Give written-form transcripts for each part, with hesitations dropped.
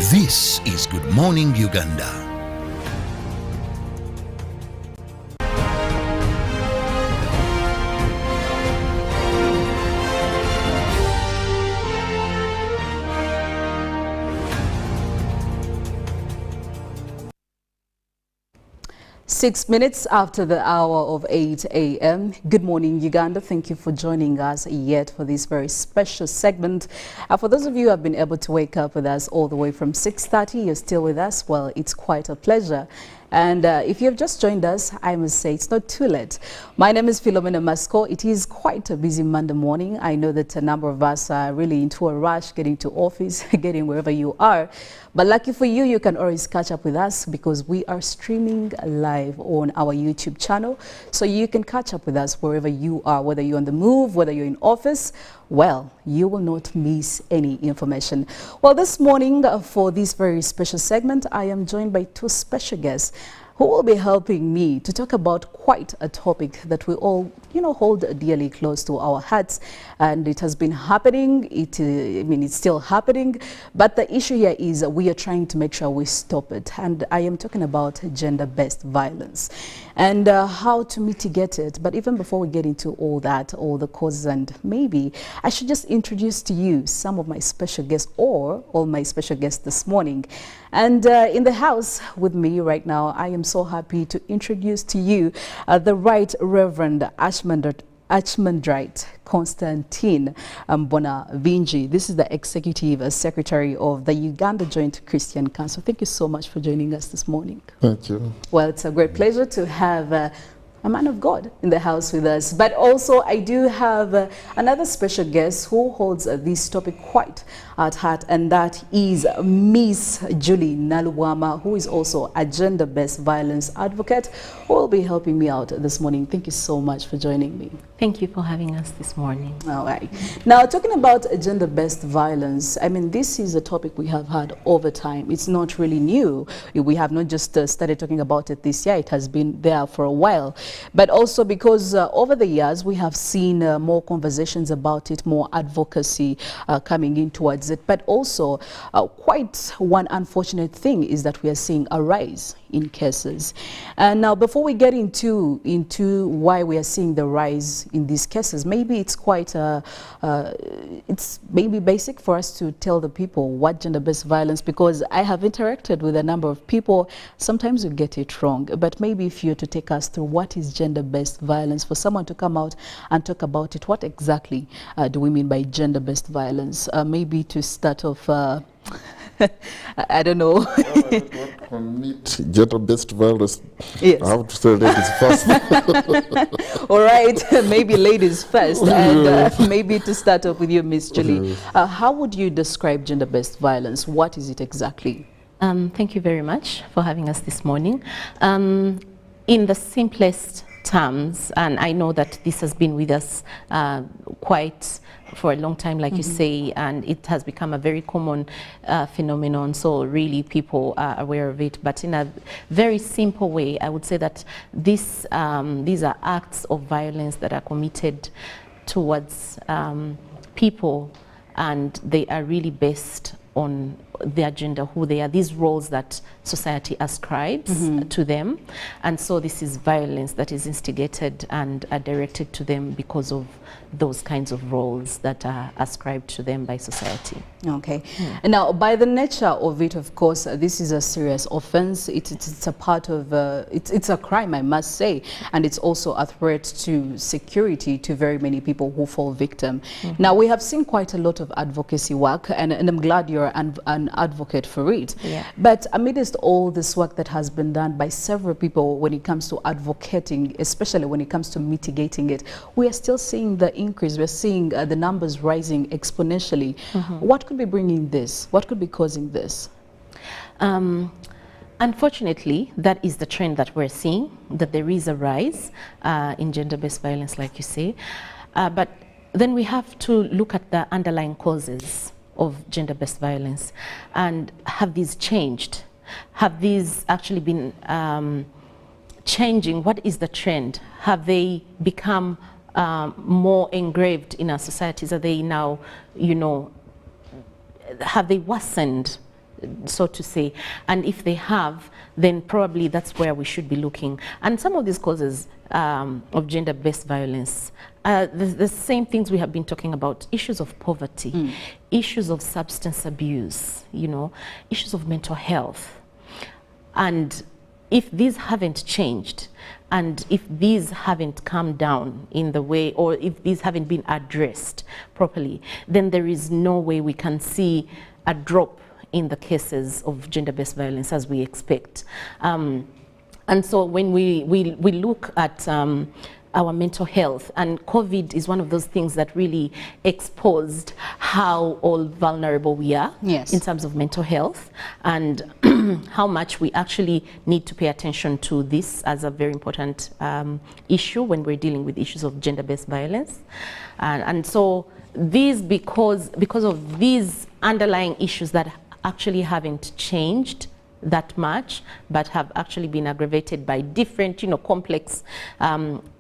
This is Good Morning Uganda. Six minutes after the hour of 8 a.m. Good morning, Uganda. Thank you for joining us yet for this very special segment. For those of you who have been able to wake up with us all the way from 6:30, you're still with us. Well, it's quite a pleasure. And if you have just joined us, I must say it's not too late. My name is Philomena. It is quite a busy Monday morning. I know that a number of us are really into a rush, getting to office, getting wherever you are. But lucky for you, you can always catch up with us because we are streaming live on our YouTube channel. So you can catch up with us wherever you are, whether you're on the move, whether you're in office. Well, you will not miss any information. Well, this morning for this very special segment, I am joined by two special guests who will be helping me to talk about quite a topic that we all, hold dearly close to our hearts. And it has been happening. It's still happening. But the issue here is we are trying to make sure we stop it. And I am talking about gender-based violence and how to mitigate it. But even before we get into all that, all the causes, and maybe I should just introduce to you some of my special guests or all my special guests this morning. And in the house with me right now, I am so happy to introduce to you the Right Reverend Archimandrite Constantine Bonavinji. This is the Executive Secretary of the Uganda Joint Christian Council. Thank you so much for joining us this morning. Thank you. Well, it's a great pleasure to have a man of God in the house with us. But also I do have another special guest who holds this topic quite at heart, and that is Miss Julie Naluwama, who is also a gender-based violence advocate, who will be helping me out this morning. Thank you so much for joining me. Thank you for having us this morning. All right. Now, talking about gender-based violence, this is a topic we have had over time. It's not really new. We have not just started talking about it this year. It has been there for a while. But also because over the years, we have seen more conversations about it, more advocacy coming in towards it. But also, quite one unfortunate thing is that we are seeing a rise in cases. And now, before we get into why we are seeing the rise in these cases, maybe it's quite it's maybe basic for us to tell the people what gender-based violence, because I have interacted with a number of people. Sometimes you get it wrong, but maybe if you're to take us through what is gender-based violence, for someone to come out and talk about it, what exactly do we mean by gender-based violence? Maybe to start off, I don't know. Commit gender-based violence. Yes. I have to say ladies first. All right, maybe ladies first, and maybe to start off with you, Miss Julie. How would you describe gender-based violence? What is it exactly? Thank you very much for having us this morning. In the simplest terms, and I know that this has been with us quite for a long time, like you say, and it has become a very common phenomenon, so really people are aware of it. But in a very simple way, I would say that these are acts of violence that are committed towards people, and they are really based on their gender, who they are, these roles that society ascribes to them. And so this is violence that is instigated and directed to them because of those kinds of roles that are ascribed to them by society. Okay. And now, by the nature of it, of course, this is a serious offense. It's a part of, it's a crime, I must say, and it's also a threat to security to very many people who fall victim. Now, we have seen quite a lot of advocacy work, and I'm glad you're an advocate for it. Yeah. But amidst all this work that has been done by several people when it comes to advocating, especially when it comes to mitigating it, we are still seeing the increase. We're seeing the numbers rising exponentially. What could be bringing this? What could be causing this? Unfortunately, that is the trend that we're seeing, that there is a rise in gender-based violence, like you say. But then we have to look at the underlying causes of gender-based violence, and have these changed? Have these actually been changing? What is the trend? Have they become more engraved in our societies? Are they now, have they worsened so to say. And if they have, then probably that's where we should be looking. And some of these causes of gender-based violence, the same things we have been talking about, issues of poverty, issues of substance abuse, you know, issues of mental health. And if these haven't changed, and if these haven't come down in the way, or if these haven't been addressed properly, then there is no way we can see a drop in the cases of gender-based violence as we expect. And so when we look at our mental health, and COVID is one of those things that really exposed how all vulnerable we are in terms of mental health, and how much we actually need to pay attention to this as a very important issue when we're dealing with issues of gender-based violence. And so these, because of these underlying issues that actually haven't changed that much, but have actually been aggravated by different, you know, complex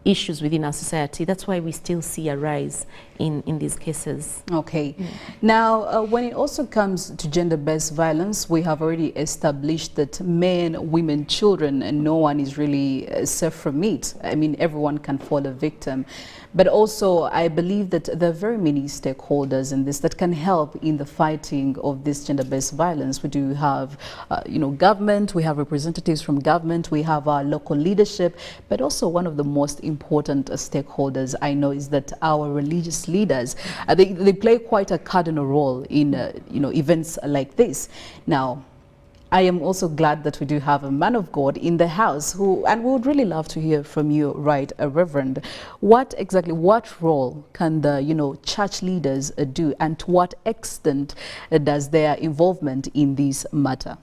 issues within our society. That's why we still see a rise in these cases. Okay. Now, when it also comes to gender-based violence, we have already established that men, women, children, and no one is really safe from it. I mean, everyone can fall a victim. But also, I believe that there are very many stakeholders in this that can help in the fighting of this gender-based violence. We do have, you know, government, we have representatives from government, we have our local leadership, but also one of the most important stakeholders I know is that our religious leaders. They play quite a cardinal role in, you know, events like this. Now, I am also glad that we do have a man of God in the house and we would really love to hear from you, right, Reverend. What role can the, you know, church leaders do, and to what extent does their involvement in this matter?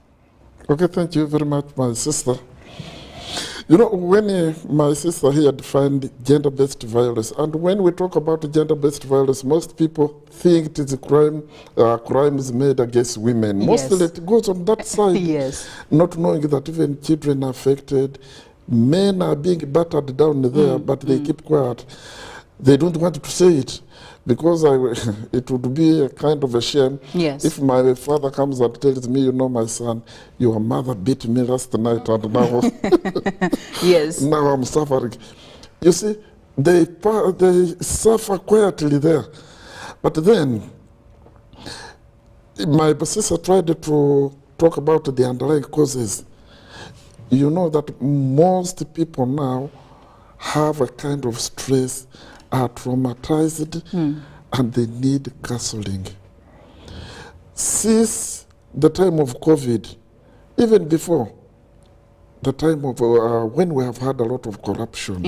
Okay, thank you very much, my sister. You know, when my sister here defined gender-based violence, and when we talk about gender-based violence, most people think it is a crime, crimes made against women. Mostly it goes on that side, not knowing that even children are affected. Men are being battered down there, but they keep quiet. They don't want to say it, because it would be a kind of a shame if my father comes and tells me, you know, my son, your mother beat me last night and now, now I'm suffering. You see, they suffer quietly there. But then, my sister tried to talk about the underlying causes. You know that most people now have a kind of stress, are traumatized, and they need counseling. Since the time of COVID, even before the time of when we have had a lot of corruption,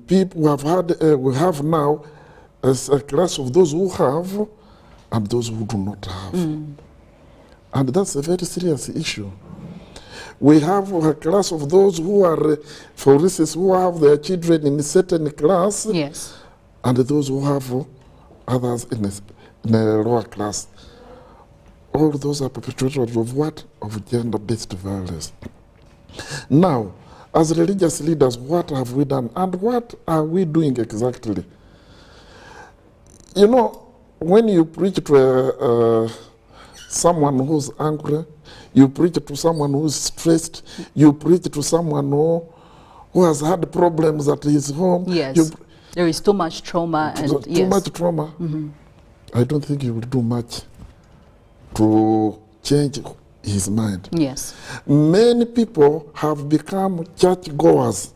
people have had, we have now as a class of those who have and those who do not have. And that's a very serious issue. We have a class of those who are, for instance, who have their children in a certain class, and those who have others in a lower class. All those are perpetrators of what? Of gender-based violence. Now, as religious leaders, what have we done? And what are we doing exactly? You know, when you preach to someone who's angry, you preach to someone who's stressed, you preach to someone who has had problems at his home. There is too much trauma. Too much trauma. I don't think you will do much to change his mind. Many people have become church-goers,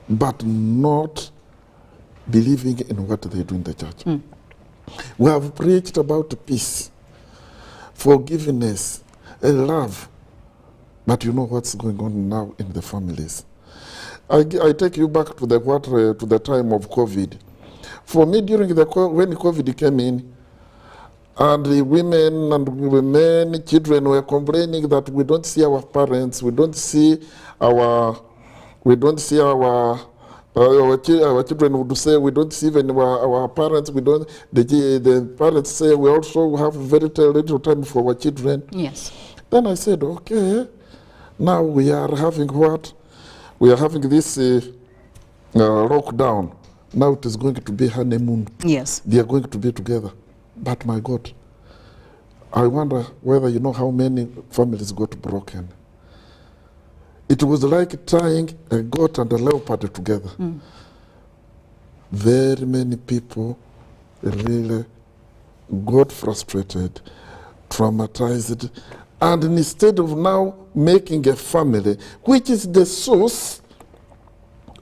but not believing in what they do in the church. We have preached about peace, forgiveness, love, but you know what's going on now in the families. I take you back to the time of COVID. For me, during when COVID came in, and the women and men, children were complaining that we don't see our parents, we don't see our children would say we don't see even our parents. We don't. The parents say we also have very little time for our children. Then I said, okay, now we are having what? We are having this lockdown. Now it is going to be honeymoon. They are going to be together. But my God, I wonder whether you know how many families got broken. It was like tying a goat and a leopard together. Very many people really got frustrated, traumatized, and instead of now making a family, which is the source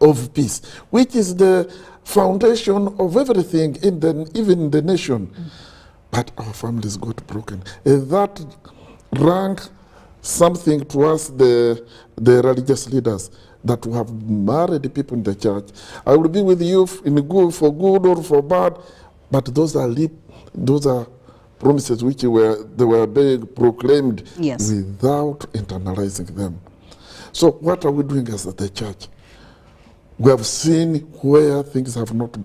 of peace, which is the foundation of everything, even in the nation, but our families got broken. That rang something to us, the religious leaders, that we have married people in the church. I will be with you for good or for bad, but those are promises which they were being proclaimed without internalizing them. So what are we doing as the church? We have seen where things have not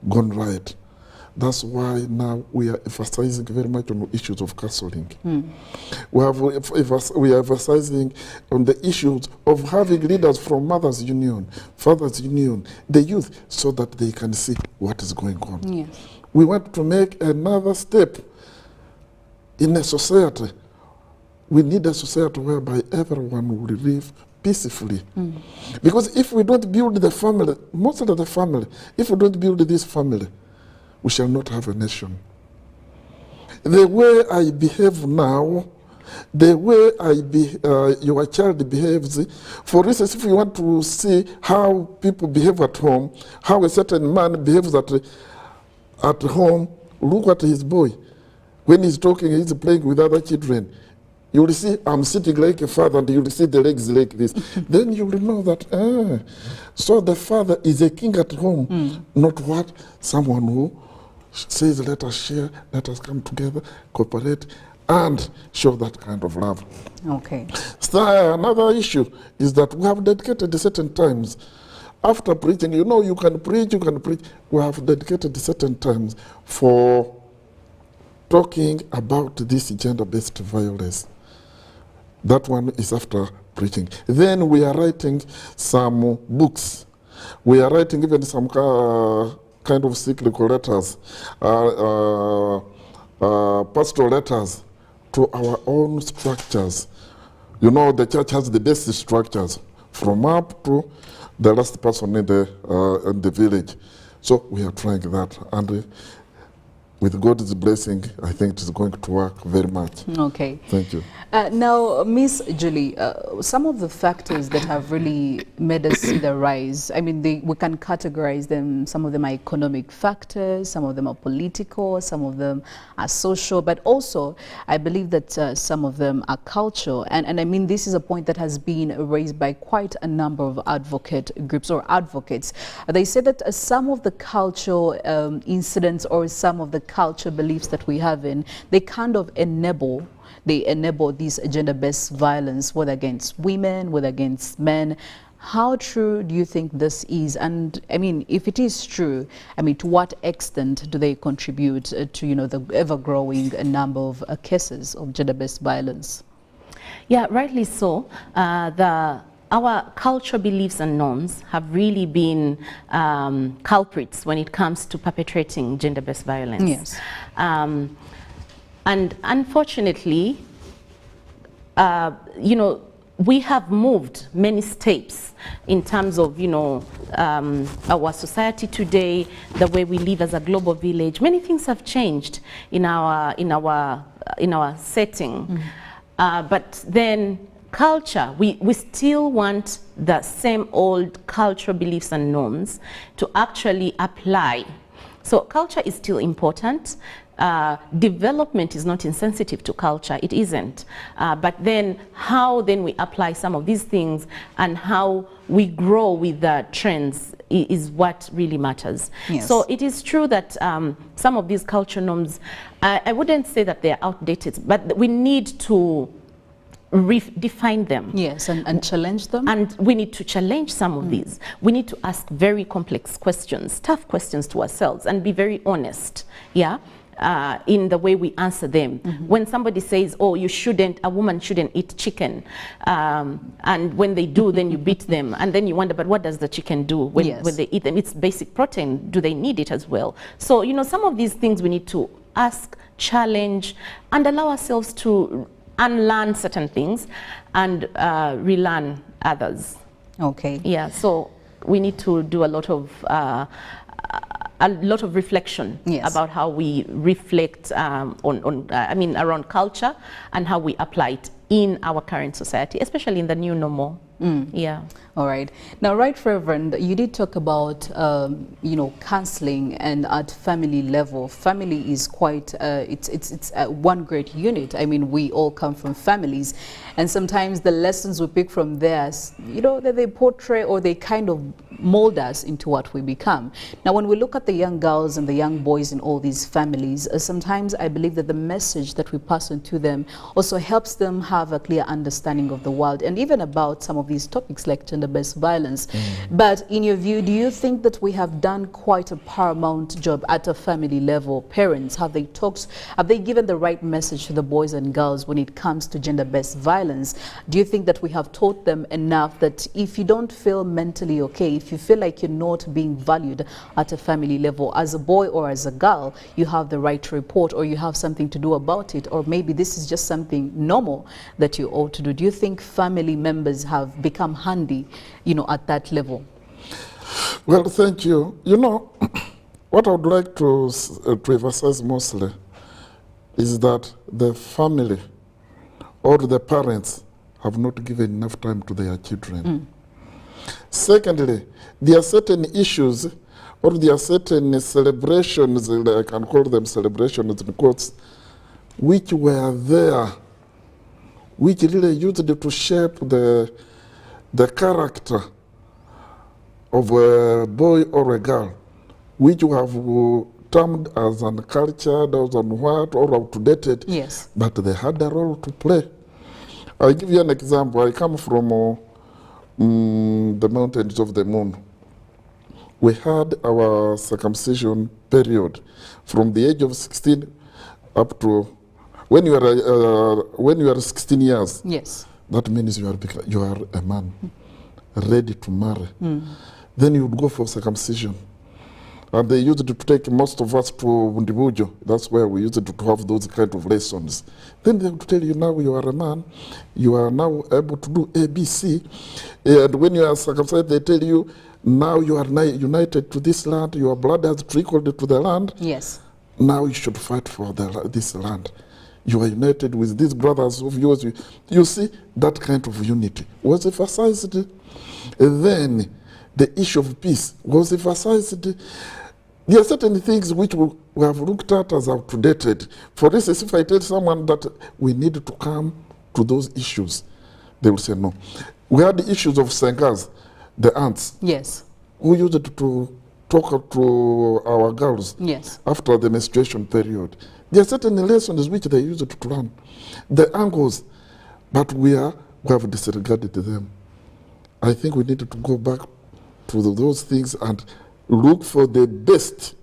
gone right. That's why now we are emphasizing very much on issues of counseling. We are emphasizing on the issues of having leaders from Mothers Union, Fathers Union, the youth, so that they can see what is going on. Yes. We want to make another step in a society. We need a society whereby everyone will live peacefully. Because if we don't build the family, most of the family, if we don't build this family, we shall not have a nation. The way I behave now, the way your child behaves, for instance, if you want to see how people behave at home, how a certain man behaves at home, look at his boy. When he's talking, he's playing with other children. You will see, I'm sitting like a father, and you will see the legs like this. Then you will know that, so the father is a king at home, not what? Someone who says, let us share, let us come together, cooperate, and show that kind of love. Okay. So another issue is that we have dedicated certain times. After preaching, you know, you can preach. We have dedicated certain times for talking about this gender-based violence. That one is after preaching. Then we are writing some books. We are writing even some kind of cyclical letters, pastoral letters to our own structures. You know, the church has the best structures from up to the last person in the village. So we are trying that, and with God's blessing, I think it is going to work very much. Okay. Thank you. Now, Miss Julie, some of the factors that have really made us see the rise, I mean, we can categorize them. Some of them are economic factors, some of them are political, some of them are social, but also I believe that some of them are cultural. And I mean, this is a point that has been raised by quite a number of advocate groups or advocates. They say that some of the cultural incidents or some of the cultural beliefs that we have they kind of enable these gender-based violence, whether against women, whether against men. How true do you think this is? And I mean, if it is true, I mean, to what extent do they contribute to, you know, the ever-growing number of cases of gender-based violence? Yeah, rightly so. Our cultural beliefs and norms have really been culprits when it comes to perpetrating gender-based violence. Yes. And unfortunately, you know, we have moved many steps in terms of, you know, our society today, the way we live as a global village. Many things have changed in our setting, but then culture, we still want the same old cultural beliefs and norms to actually apply. So culture is still important. Development is not insensitive to culture, it isn't. But then how then we apply some of these things and how we grow with the trends is what really matters. Yes. So it is true that some of these cultural norms, I wouldn't say that they're outdated, but we need to redefine them. Yes, and challenge them. And we need to challenge some of these. We need to ask very complex questions, tough questions to ourselves, and be very honest, yeah, in the way we answer them. When somebody says, oh, a woman shouldn't eat chicken, and when they do, then you beat them, and then you wonder, but what does the chicken do when they eat them? It's basic protein. Do they need it as well? So, you know, some of these things we need to ask, challenge, and allow ourselves to unlearn certain things and relearn others. Okay. Yeah, so we need to do a lot of reflection about how we reflect around culture and how we apply it in our current society, especially in the new normal. Yeah. All right. Now, Right Reverend, you did talk about, counseling, and at family level. Family is quite, it's one great unit. I mean, we all come from families, and sometimes the lessons we pick from there, that they portray or they kind of mold us into what we become. Now, when we look at the young girls and the young boys in all these families, sometimes I believe that the message that we pass on to them also helps them have a clear understanding of the world and even about some of these topics like gender-based violence. But in your view, do you think that we have done quite a paramount job at a family level? Parents, have they given the right message to the boys and girls when it comes to gender-based violence? Do you think that we have taught them enough that if you don't feel mentally okay, if you feel like you're not being valued at a family level, as a boy or as a girl, you have the right to report, or you have something to do about it, or maybe this is just something normal that you ought to do? Do you think family members have become handy, at that level? Well, thank you. What I would like to emphasize mostly is that the family or the parents have not given enough time to their children. Secondly, there are certain issues or there are certain celebrations, I can call them celebrations in quotes, which were there, which really used to shape the character of a boy or a girl, which you have termed as uncultured, as unwhat, or outdated. Yes. But they had a role to play. I'll give you an example. I come from the mountains of the moon. We had our circumcision period from the age of 16 up to when you are 16 years. Yes. That means you are a man ready to marry. Then you would go for circumcision. And they used to take most of us to Bundibujo. That's where we used to have those kind of lessons. Then they would tell you, now you are a man, you are now able to do ABC. And when you are circumcised, they tell you, now you are united to this land, your blood has trickled to the land. Yes. Now you should fight for this land. You are united with these brothers of yours. You see, that kind of unity was emphasized. Then the issue of peace was emphasized. There are certain things which we have looked at as outdated. For instance, if I tell someone that we need to come to those issues, they will say no. We had the issues of Sengas, the aunts. Yes. Who used to talk to our girls. Yes. After the menstruation period. There are certain lessons which they used to learn. The angles, but we have disregarded them. I think we need to go back to those things and look for the best.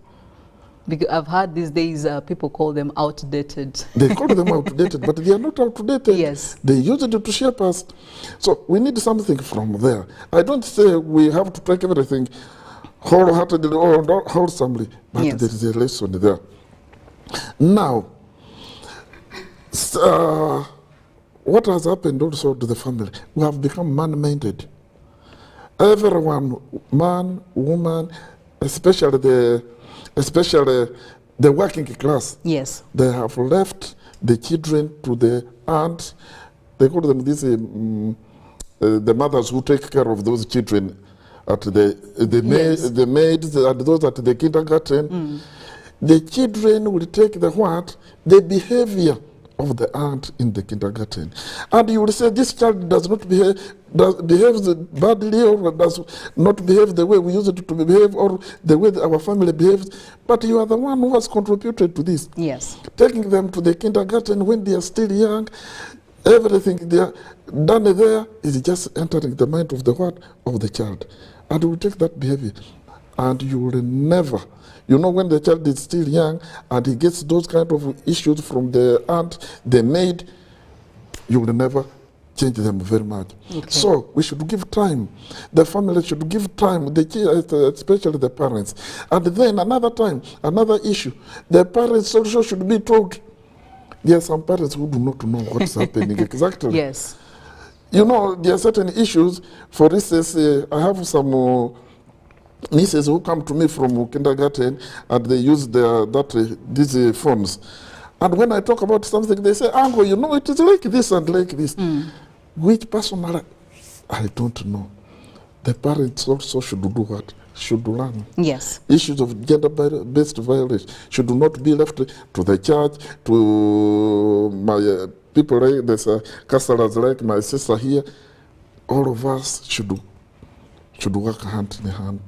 Because I've heard these days people call them outdated. They call them outdated, but they are not outdated. Yes. They used it to shape us. So we need something from there. I don't say we have to take everything wholeheartedly or not wholesomely, but yes. there is a lesson there. Now, what has happened also to the family? We have become man-minded. Everyone, man, woman, especially the working class. Yes. They have left the children to the aunt. They call them this, the mothers who take care of those children at the maids and those at the kindergarten. The children will take the behavior of the aunt in the kindergarten. And you will say, this child does not behaves badly or does not behave the way we used it to behave or the way our family behaves. But you are the one who has contributed to this. Yes. Taking them to the kindergarten when they are still young, everything they are done there is just entering the mind of the child. And you will take that behavior. And you will never, when the child is still young and he gets those kind of issues from the aunt, the maid, you will never change them very much. So we should give time. The family should give time, the kids, especially the parents. And then another time, another issue, the parents also should be told. There are some parents who do not know what's happening exactly. Yes. You know, there are certain issues. For instance, I have some nieces who come to me from kindergarten and they use these phones. And when I talk about something, they say, Uncle, you know, it is like this and like this. Which personally, I don't know. The parents also should do what? Should learn. Yes. Issues of gender-based violence should not be left to the church, to my people like there's counselors like my sister here. All of us should work hand in hand.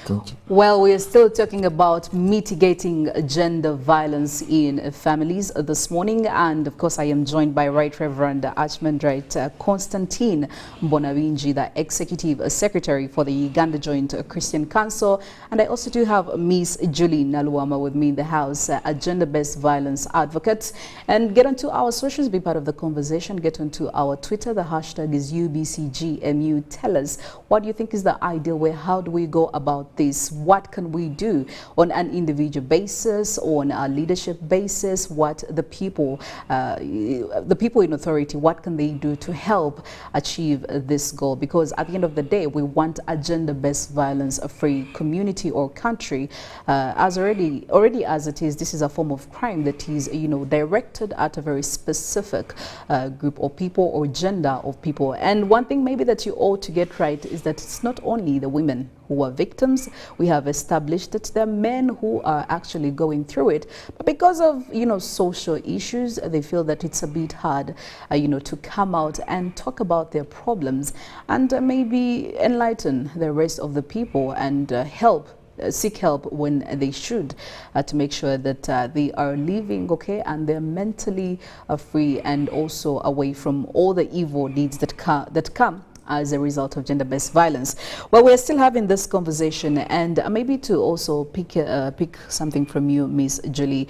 Thank you. Well, we are still talking about mitigating gender violence in families this morning, and of course I am joined by Right Reverend Archimandrite Constantine Mbonabinji, the Executive Secretary for the Uganda Joint Christian Council, and I also do have Miss Julie Naluama with me in the house, a gender-based violence advocate. And get onto our socials, be part of the conversation, get onto our Twitter, the hashtag is UBCGMU. Tell us, what do you think is the ideal way? How do we go about this? What can we do on an individual basis, on a leadership basis? What the people in authority, what can they do to help achieve this goal? Because at the end of the day, we want a gender-based violence-free community or country. As already as it is, this is a form of crime that is, you know, directed at a very specific group of people or gender of people. And one thing maybe that you ought to get right is that it's not only the women who are victims. We have established that there are men who are actually going through it, but because of, you know, social issues, they feel that it's a bit hard, you know, to come out and talk about their problems and maybe enlighten the rest of the people and seek help when they should, to make sure that they are living okay and they're mentally free and also away from all the evil deeds that come as a result of gender-based violence. Well, we're still having this conversation, and maybe to also pick something from you, Miss Julie.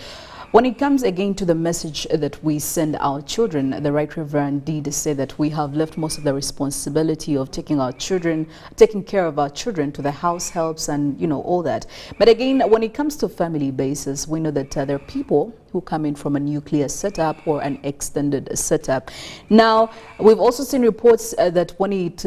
When it comes again to the message that we send our children, the Right Reverend did say that we have left most of the responsibility of taking care of our children to the house helps and, you know, all that. But again, when it comes to family basis, we know that there are people who come in from a nuclear setup or an extended setup. Now, we've also seen reports that when it,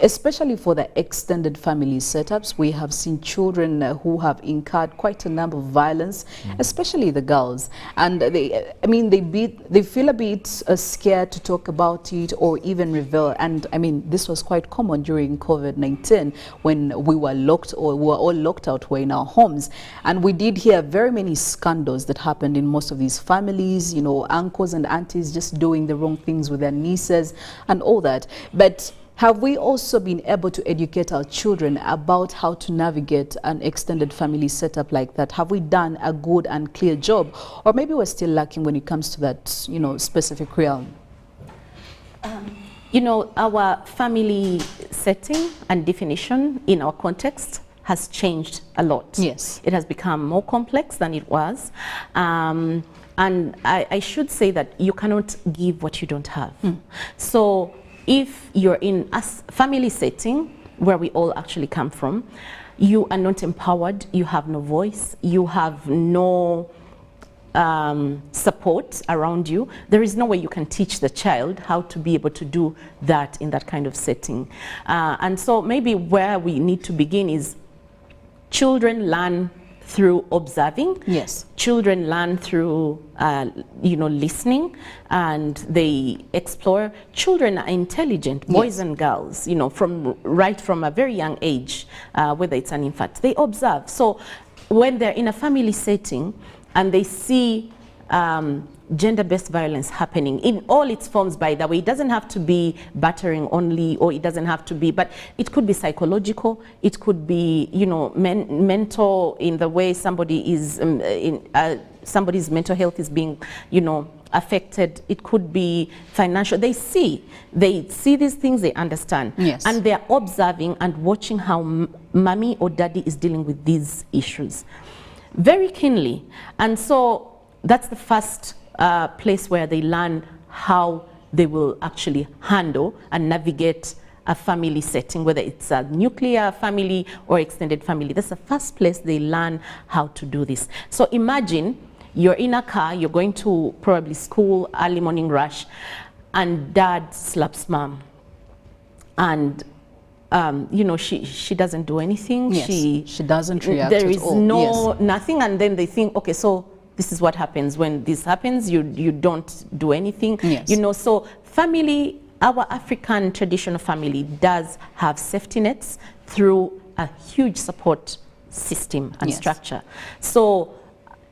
especially for the extended family setups, we have seen children who have incurred quite a number of violence, especially the girls. And they feel a bit scared to talk about it or even reveal. And I mean, this was quite common during COVID-19 when we were locked, or we were all locked out, in our homes. And we did hear very many scandals that happened in most of these families, you know, uncles and aunties just doing the wrong things with their nieces and all that. But have we also been able to educate our children about how to navigate an extended family setup like that? Have we done a good and clear job? Or maybe we're still lacking when it comes to that, you know, specific realm? You know, our family setting and definition in our context has changed a lot. Yes. It has become more complex than it was. And I should say that you cannot give what you don't have. So if you're in a family setting where we all actually come from, you are not empowered, you have no voice, you have no support around you, there is no way you can teach the child how to be able to do that in that kind of setting. And so maybe where we need to begin is children learn through observing. Yes. Children learn through, you know, listening, and they explore. Children are intelligent, boys and girls, you know, right from a very young age, whether it's an infant, they observe. So when they're in a family setting and they see gender-based violence happening in all its forms, by the way, it doesn't have to be battering only, or it doesn't have to be, but it could be psychological, it could be, you know, mental, in the way somebody is, somebody's mental health is being, you know, affected. It could be financial. They see these things, they understand. Yes. And they're observing and watching how mommy or daddy is dealing with these issues very keenly. And so that's the first place where they learn how they will actually handle and navigate a family setting, whether it's a nuclear family or extended family. That's the first place they learn how to do this. So imagine you're in a car, you're going to probably school, early morning rush, and dad slaps mom. And you know, she doesn't do anything. Yes, she doesn't react There at is all. no Yes. nothing, and then they think, okay, so this is what happens when this happens. You don't do anything. Yes. You know, so family, our African traditional family does have safety nets through a huge support system and Yes. structure. So,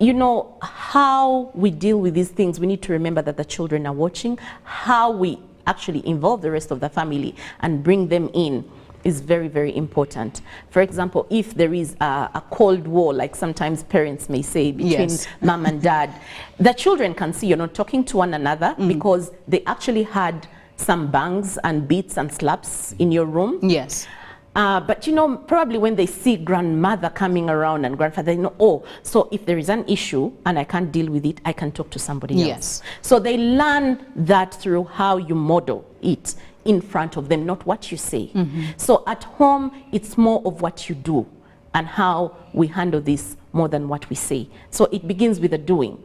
you know, how we deal with these things, we need to remember that the children are watching. How we actually involve the rest of the family and bring them in is very, very important. For example, if there is a cold war, like sometimes parents may say, between Yes. mom and dad, the children can see you're not talking to one another because they actually had some bangs and beats and slaps in your room. Yes. But you know, probably when they see grandmother coming around and grandfather, they know, oh, so if there is an issue and I can't deal with it, I can talk to somebody Yes. else. So they learn that through how you model it in front of them, not what you say. So at home, it's more of what you do and how we handle this more than what we say. So it begins with the doing.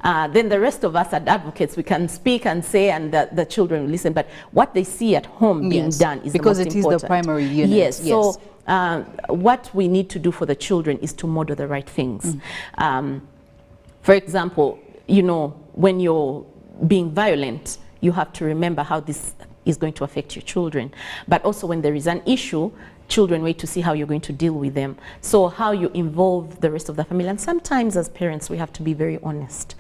Then the rest of us as advocates, we can speak and say, and the children will listen. But what they see at home being Yes, done is because the most it is important. the primary unit. Yes. Yes. So what we need to do for the children is to model the right things. For example, you know, when you're being violent, you have to remember how this is going to affect your children. But also when there is an issue, children wait to see how you're going to deal with them. So how you involve the rest of the family. And sometimes as parents, we have to be very honest.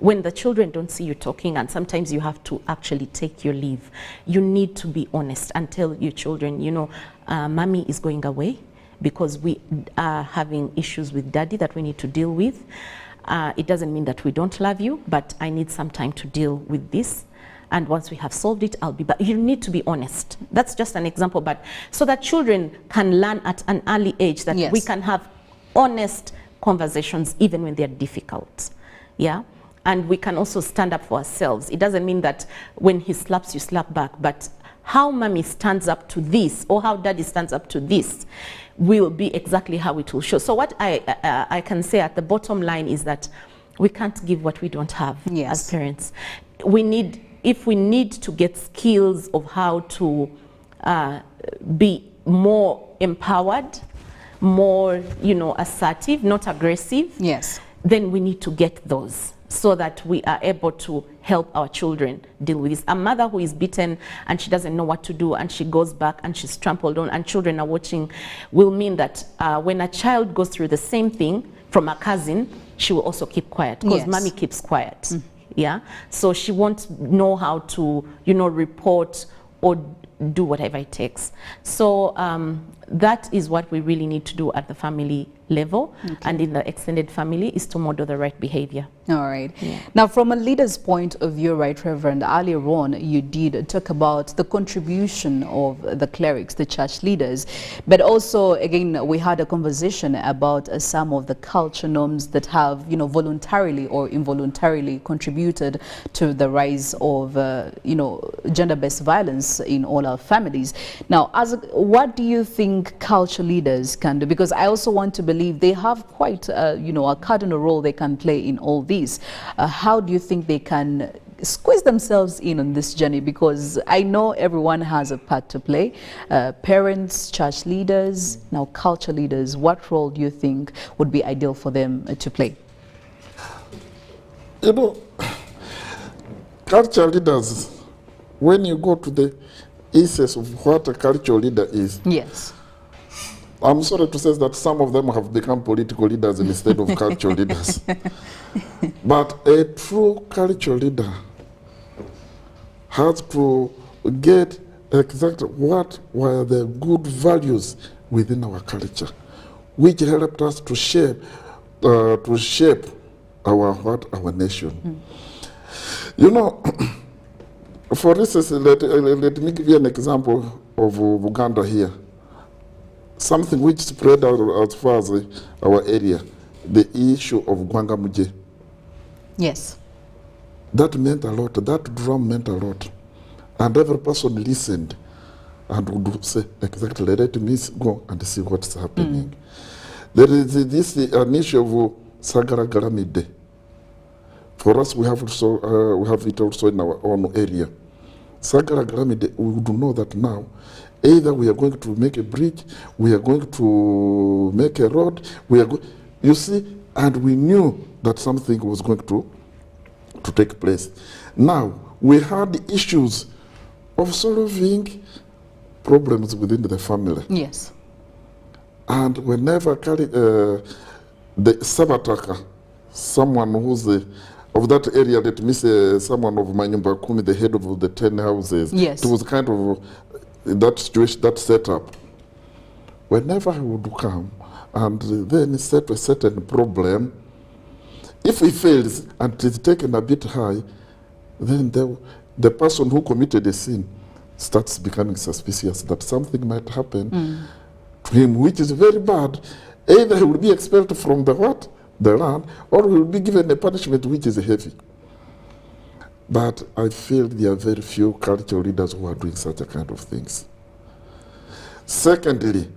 When the children don't see you talking, and sometimes you have to actually take your leave, you need to be honest and tell your children, you know, mommy is going away because we are having issues with daddy that we need to deal with. It doesn't mean that we don't love you, but I need some time to deal with this. And once we have solved it, I'll be back. You need to be honest. That's just an example, but so that children can learn at an early age that Yes. we can have honest conversations even when they're difficult. Yeah? And we can also stand up for ourselves. It doesn't mean that when he slaps, you slap back, but how mommy stands up to this or how daddy stands up to this will be exactly how it will show. So what I can say at the bottom line is that we can't give what we don't have Yes. as parents. If we need to get skills of how to be more empowered, more, you know, assertive, not aggressive, Yes. then we need to get those so that we are able to help our children deal with this. A mother who is beaten and she doesn't know what to do and she goes back and she's trampled on and children are watching will mean that when a child goes through the same thing from a cousin, she will also keep quiet because Yes. mommy keeps quiet. Yeah, so she won't know how to, you know, report or do whatever it takes. So that is what we really need to do at the family level, and in the extended family is to model the right behavior. All right. Now, from a leader's point of view, right, Reverend, earlier on, you did talk about the contribution of the clerics, the church leaders, but also, again, we had a conversation about some of the culture norms that have, you know, voluntarily or involuntarily contributed to the rise of, you know, gender-based violence in all our families. Now, what do you think culture leaders can do? Because I also want to believe they have quite, you know, a cardinal role they can play in all these. How do you think they can squeeze themselves in on this journey? Because I know everyone has a part to play. Parents, church leaders, now culture leaders. What role do you think would be ideal for them to play? You know, culture leaders, when you go to the essence of what a cultural leader is, Yes. I'm sorry to say that some of them have become political leaders instead of cultural leaders. But a true cultural leader has to get exactly what were the good values within our culture, which helped us to shape our nation. You know, for instance, let me give you an example of Uganda here. Something which spread out as far as our area, the issue of Gwangamuje. Yes. That meant a lot. That drum meant a lot. And every person listened and would say, exactly, let me go and see what's happening. There is this an issue of Sagara Garamide. For us, we have it also in our own area. Sagara Garamide, we do know that now, either we are going to make a bridge, we are going to make a road, you see, and we knew that something was going to take place. Now, we had issues of solving problems within the family. Yes. And whenever the Sabataka, someone who's of that area, let me say someone of Manyumba Kumi, the head of the 10 houses, yes. It was kind of that situation, that setup. Whenever he would come and then set a certain problem, if he fails and it is taken a bit high, then the person who committed the sin starts becoming suspicious that something might happen to him, which is very bad. Either he will be expelled from the land, or he will be given a punishment which is heavy. But I feel there are very few cultural leaders who are doing such a kind of things. Secondly,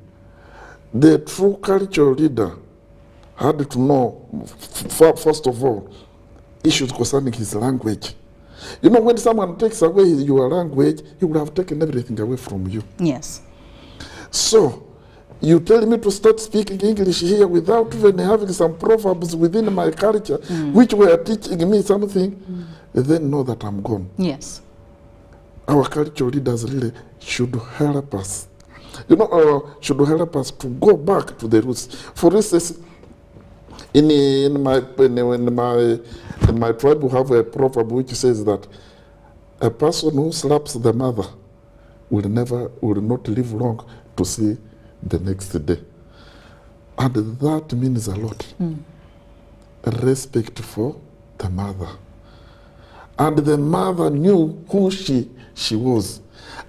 the true cultural leader had to know, first of all, issues concerning his language. You know, when someone takes away your language, he would have taken everything away from you. Yes. So, you tell me to start speaking English here without even having some proverbs within my culture, which were teaching me something, then know that I'm gone. Yes. Our cultural leaders really should help us. You know, should help us to go back to the roots. For instance, in my tribe, we have a proverb which says that a person who slaps the mother will not live long to see the next day. And that means a lot. Respect for the mother. And the mother knew who she was.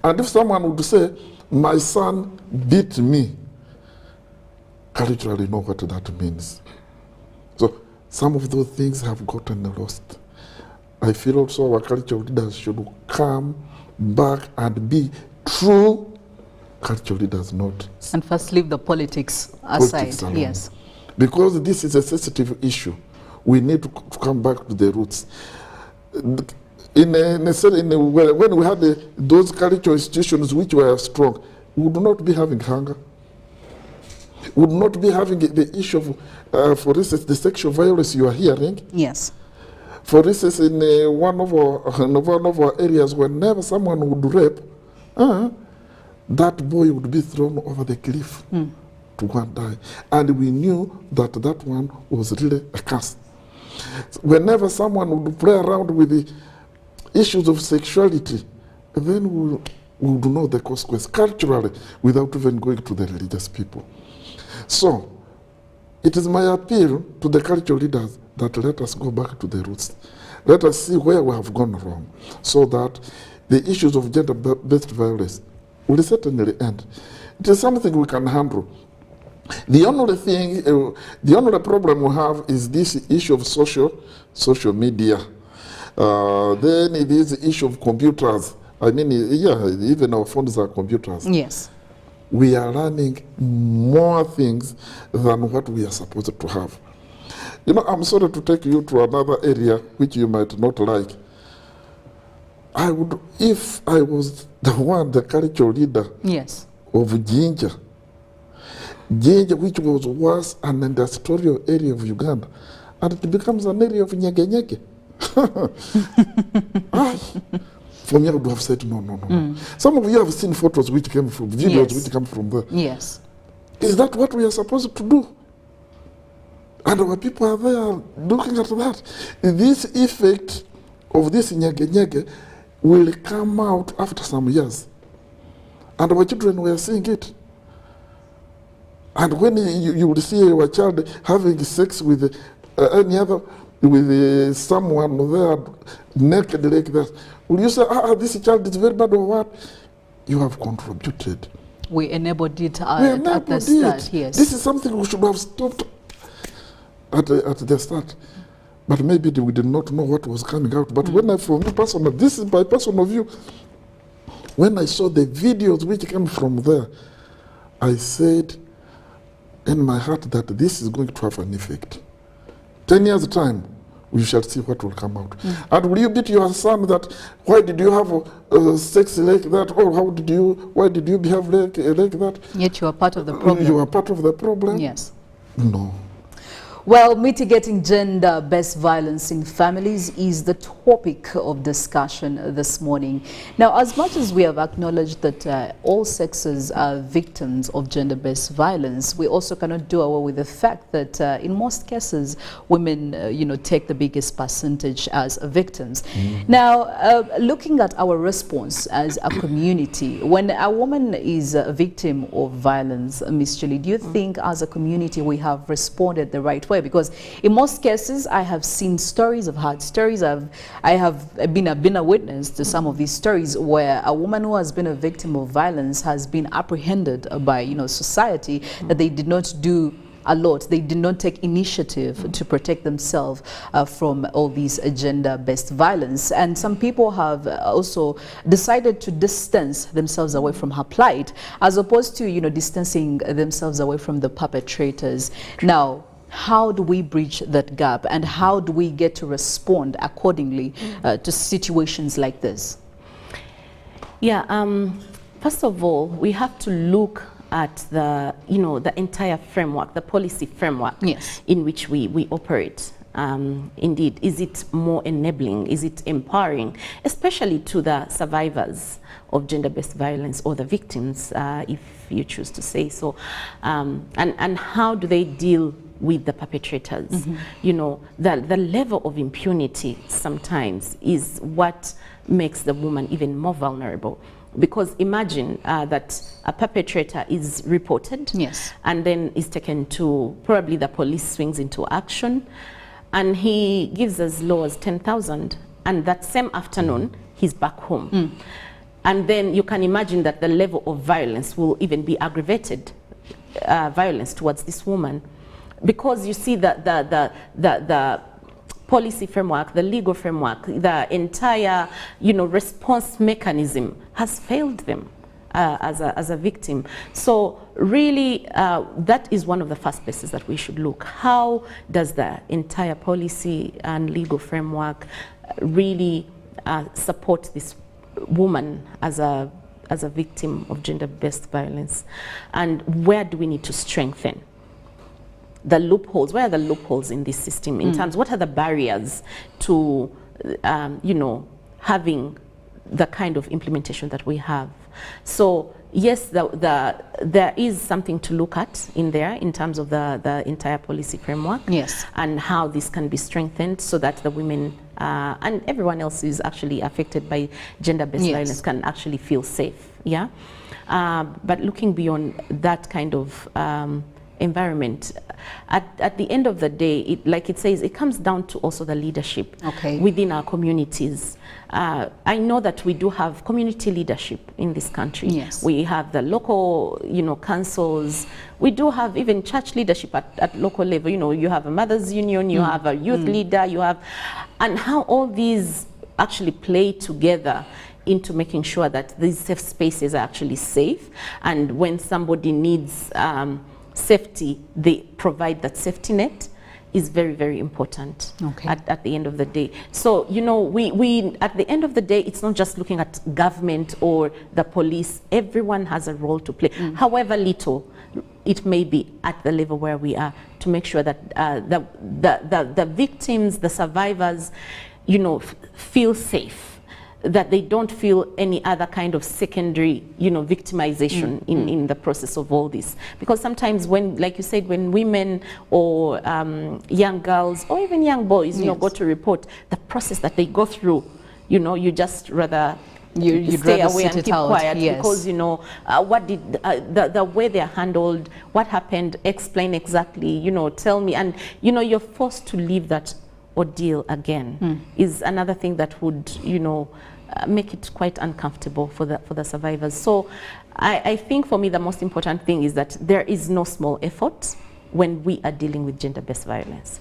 And if someone would say, my son beat me, culturally know what that means. So some of those things have gotten lost. I feel also our cultural leaders should come back and be true cultural leaders, not. And first leave the politics aside. Alone. Yes. Because this is a sensitive issue. We need to come back to the roots. When we had those cultural institutions which were strong, we would not be having hunger. We would not be having the issue of, for instance, the sexual violence you are hearing. Yes. For instance, in one of our areas, whenever someone would rape, that boy would be thrown over the cliff to go and die. And we knew that that one was really a curse. Whenever someone would play around with the issues of sexuality, then we would know the consequence culturally without even going to the religious people. So, it is my appeal to the cultural leaders that let us go back to the roots. Let us see where we have gone wrong, so that the issues of gender-based violence will certainly end. It is something we can handle. The only problem we have is this issue of social media. Then it is the issue of computers. I mean, yeah, even our phones are computers. Yes. We are learning more things than what we are supposed to have. You know, I'm sorry to take you to another area which you might not like. I would, if I was the cultural leader yes. of Ginger, which was once an industrial area of Uganda, and it becomes an area of Nyonyintono. For me, I would have said no. Some of you have seen photos which came from, videos yes. which come from there. Yes. Is that what we are supposed to do? And our people are there looking at that. This effect of this nyege will come out after some years. And our children were seeing it. And when you will see your child having sex with any other, with someone there naked like that, will you say, this child is very bad or what? You have contributed. We enabled it at the start, yes. This is something we should have stopped at the start. But maybe we did not know what was coming out. But when from me personally, this is my personal view, When I saw the videos which came from there, I said in my heart that this is going to have an effect. 10 years' time, we shall see what will come out. And will you beat your son that, why did you have sex like that? Or why did you behave like that? Yet you are part of the problem. You are part of the problem? Yes. No. Well, mitigating gender-based violence in families is the topic of discussion this morning. Now, as much as we have acknowledged that all sexes are victims of gender-based violence, we also cannot do away with the fact that in most cases, women, take the biggest percentage as victims. Now, looking at our response as a community, when a woman is a victim of violence, Ms. Julie, do you think as a community we have responded the right way? Because in most cases, I have seen stories, I've heard stories, I have been a witness to some of these stories where a woman who has been a victim of violence has been apprehended by society, that they did not do a lot. They did not take initiative to protect themselves from all these gender-based violence. And some people have also decided to distance themselves away from her plight, as opposed to, distancing themselves away from the perpetrators. Now, how do we bridge that gap, and how do we get to respond accordingly to situations like this? Yeah, first of all, we have to look at the entire framework, the policy framework, yes, in which we operate. Indeed, is it more enabling? Is it empowering, especially to the survivors of gender-based violence, or the victims, if you choose to say so? And how do they deal with the perpetrators? The level of impunity sometimes is what makes the woman even more vulnerable. Because imagine that a perpetrator is reported, yes, and then is taken to, probably the police swings into action, and he gives as low as 10,000, and that same afternoon he's back home. And then you can imagine that the level of violence will even be aggravated, violence towards this woman, because you see that the policy framework, the legal framework, the entire response mechanism has failed them as a victim. So really, that is one of the first places that we should look. How does the entire policy and legal framework really support this woman as a victim of gender-based violence, and where do we need to strengthen the loopholes? Where are the loopholes in this system in terms, what are the barriers to having the kind of implementation that we have? So yes, there is something to look at in there in terms of the entire policy framework, yes, and how this can be strengthened so that the women and everyone else who is actually affected by gender-based yes, violence can actually feel safe. Yeah, but looking beyond that kind of environment, at the end of the day, like it says, it comes down to also the leadership within our communities. I know that we do have community leadership in this country. Yes. We have the local, councils. We do have even church leadership at local level. You have a mothers' union, you have a youth leader, you have, and how all these actually play together into making sure that these safe spaces are actually safe, and when somebody needs safety, they provide that safety net, is very, very important at the end of the day. So, we at the end of the day, it's not just looking at government or the police. Everyone has a role to play, however little it may be at the level where we are, to make sure that the victims, the survivors, feel safe, that they don't feel any other kind of secondary, victimization in the process of all this. Because sometimes when, like you said, when women or young girls or even young boys, go to report, the process that they go through, you just rather you'd stay rather away sit and it keep out, quiet, yes, because what did the way they're handled, what happened, explain exactly, tell me, and you're forced to live that ordeal again, is another thing that would make it quite uncomfortable for the survivors. So I think for me the most important thing is that there is no small effort when we are dealing with gender-based violence.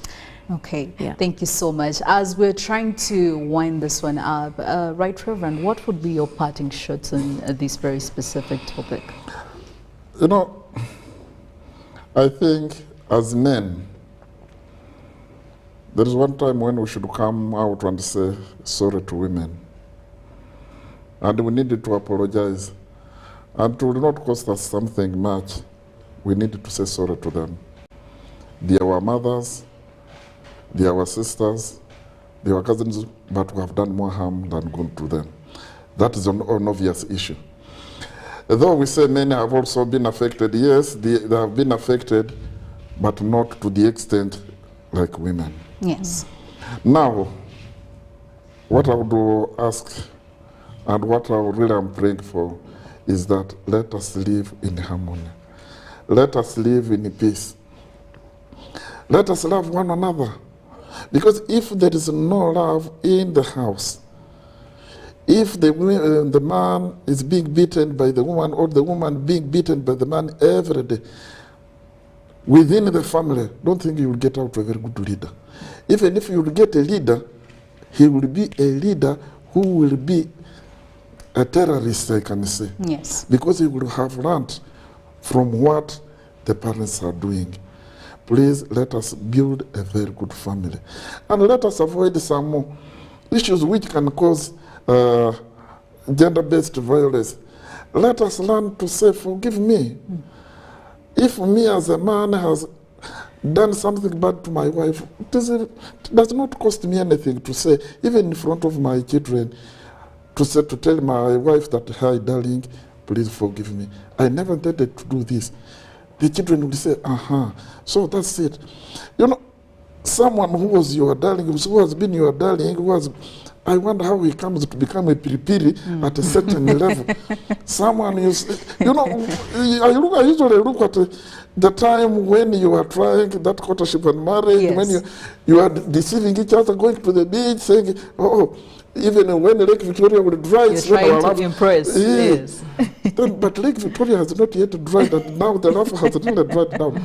Okay, Yeah. thank you so much. As we're trying to wind this one up, Right Reverend, what would be your parting shots on this very specific topic? You know, I think as men, there is one time when we should come out and say sorry to women. And we needed to apologize. And it will not cost us something much. We needed to say sorry to them. They are our mothers, they are our sisters, they are our cousins, but we have done more harm than good to them. That is an obvious issue. Though we say many have also been affected, yes, they have been affected, but not to the extent like women. Yes. Now, what I would ask and what I really am praying for is that let us live in harmony. Let us live in peace. Let us love one another. Because if there is no love in the house, if the man is being beaten by the woman or the woman being beaten by the man every day, within the family, don't think you will get out a very good leader. Even if you will get a leader, he will be a leader who will be a terrorist, I can say. Yes. Because he will have learned from what the parents are doing. Please let us build a very good family. And let us avoid some issues which can cause gender-based violence. Let us learn to say, forgive me. If me as a man has done something bad to my wife, it does not cost me anything to say, even in front of my children, to tell my wife that, hi, darling, please forgive me. I never intended to do this. The children will say, so that's it. You know, someone who was your darling, who has been your darling, I wonder how he comes to become a piripiri at a certain level. Someone I usually look at the time when you are trying that courtship and marriage, Yes. when you are deceiving each other, going to the beach, saying, even when Lake Victoria will dry, You're trying to impress. Yes. But Lake Victoria has not yet dried, and now the love has really dried down.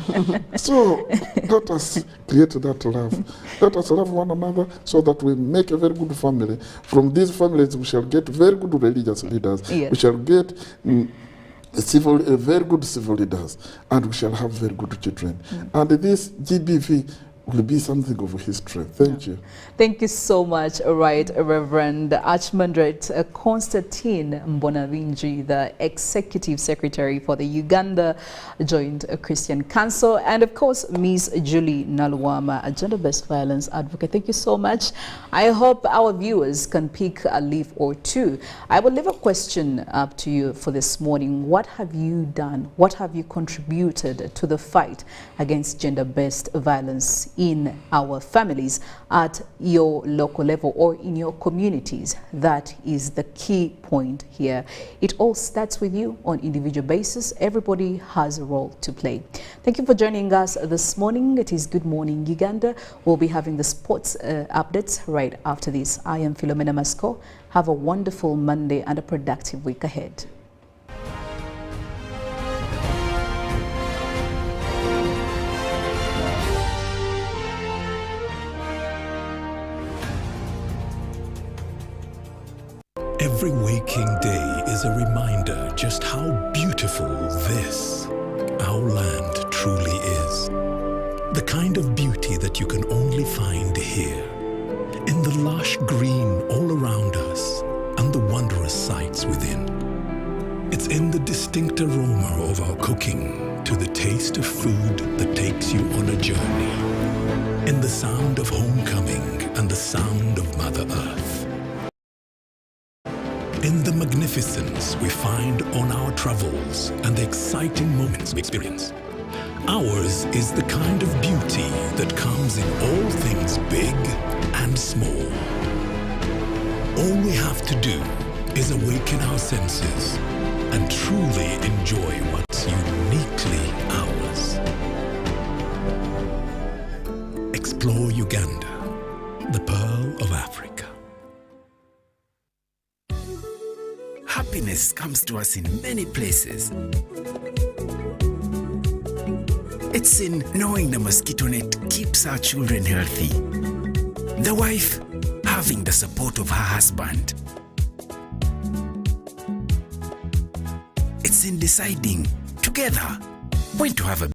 So let us create that love. Let us love one another so that we make a very good family. From these families, we shall get very good religious leaders. Yes. We shall get very good civil leaders, and we shall have very good children. And this GBV will be something of history. Thank you. Thank you so much, Right Reverend Archimandrite Constantine Mbonavinji, the Executive Secretary for the Uganda Joint Christian Council, and of course, Ms. Julie Naluwama, a gender-based violence advocate. Thank you so much. I hope our viewers can pick a leaf or two. I will leave a question up to you for this morning. What have you done? What have you contributed to the fight against gender-based violence in our families at your local level or in your communities? That is the key point here. It all starts with you on individual basis. Everybody has a role to play. Thank you for joining us this morning. It is Good Morning Uganda. We'll be having the sports updates right after this. I am Philomena Mastiko. Have a wonderful Monday and a productive week ahead. Every waking day is a reminder just how beautiful this, our land, truly is. The kind of beauty that you can only find here, in the lush green all around us and the wondrous sights within. It's in the distinct aroma of our cooking to the taste of food that takes you on a journey, in the sound of homecoming and the sound of Mother Earth. In the magnificence we find on our travels and the exciting moments we experience. Ours is the kind of beauty that comes in all things big and small. All we have to do is awaken our senses and truly enjoy what's uniquely ours. Explore Uganda, the Pearl of Africa. Happiness comes to us in many places. It's It's in knowing the mosquito net keeps our children healthy. The wife having the support of her husband. It's in deciding together when to have a